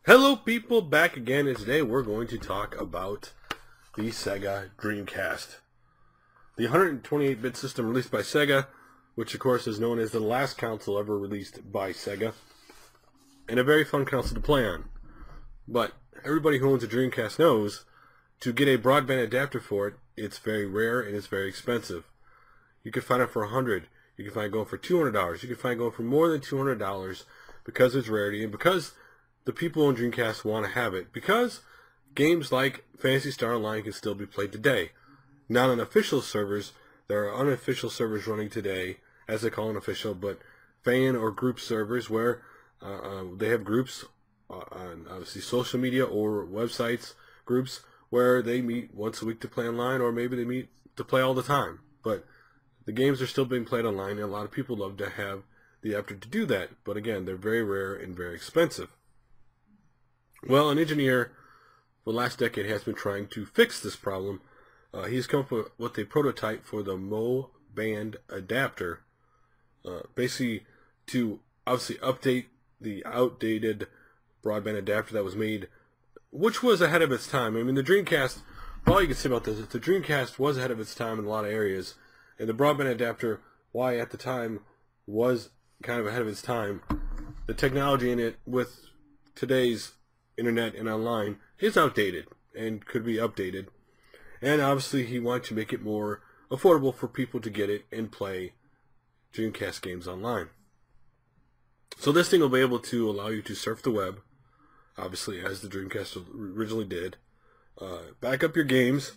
Hello people, back again, and today we're going to talk about the Sega Dreamcast. The 128-bit system released by Sega, which of course is known as the last console ever released by Sega, and a very fun console to play on. But everybody who owns a Dreamcast knows to get a broadband adapter for it, it's very rare and it's very expensive. You can find it for $100, you can find it going for $200, you can find it going for more than $200 because it's rarity and because the people on Dreamcast want to have it, because games like Phantasy Star Online can still be played today. Not on official servers, there are unofficial servers running today, as they call unofficial, but fan or group servers where they have groups on obviously social media or websites, groups where they meet once a week to play online, or maybe they meet to play all the time. But the games are still being played online, and a lot of people love to have the adapter to do that. But again, they're very rare and very expensive. Well, an engineer for the last decade has been trying to fix this problem. He's come up with a prototype for the Broadband Adapter, basically to obviously update the outdated broadband adapter that was made, which was ahead of its time. I mean, the Dreamcast, all you can say about this is the Dreamcast was ahead of its time in a lot of areas, and the broadband adapter, why at the time was kind of ahead of its time, the technology in it with today's internet and online is outdated and could be updated. And obviously he wanted to make it more affordable for people to get it and play Dreamcast games online. So this thing will be able to allow you to surf the web, obviously as the Dreamcast originally did, back up your games.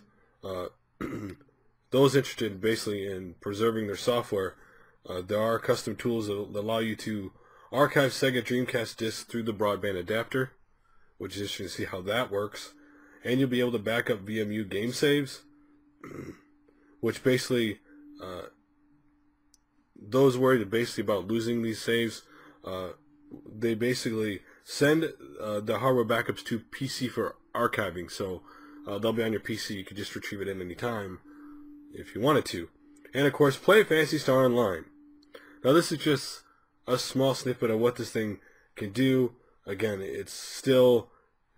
Those interested basically in preserving their software, there are custom tools that allow you to archive Sega Dreamcast discs through the Broadband Adapter, which is interesting to see how that works. And you'll be able to back up VMU game saves, which basically, those worried basically about losing these saves, they basically send the hardware backups to PC for archiving. So they'll be on your PC. You can just retrieve it at any time if you wanted to. And of course, play Phantasy Star Online. Now this is just a small snippet of what this thing can do. Again, it's still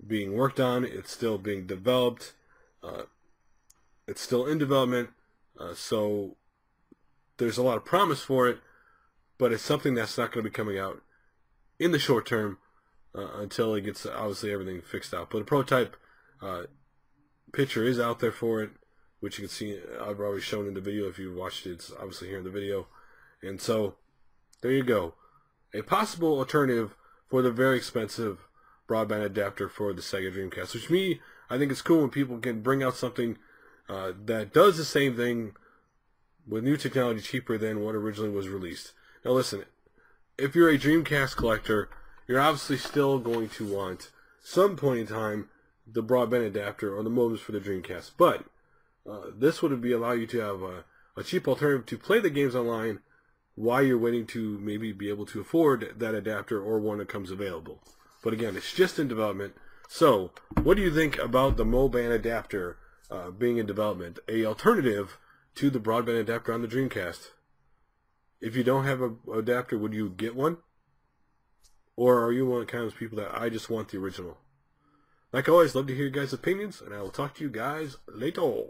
being worked on, it's still being developed, it's still in development, so there's a lot of promise for it, but it's something that's not going to be coming out in the short term until it gets obviously everything fixed out. But a prototype picture is out there for it, which you can see I've already shown in the video. If you watched it, it's obviously here in the video. And so there you go, a possible alternative for the very expensive broadband adapter for the Sega Dreamcast, which I think it's cool when people can bring out something that does the same thing with new technology cheaper than what originally was released. Now listen, if you're a Dreamcast collector, you're obviously still going to want some point in time the broadband adapter or the modems for the Dreamcast, but this would allow you to have a cheap alternative to play the games online while you're waiting to maybe be able to afford that adapter or one that comes available. But again, it's just in development. So, what do you think about the Broadband Adapter being in development? A alternative to the broadband adapter on the Dreamcast. If you don't have an adapter, would you get one? Or are you one of the kind of people that I just want the original? Like always, love to hear your guys' opinions, and I will talk to you guys later.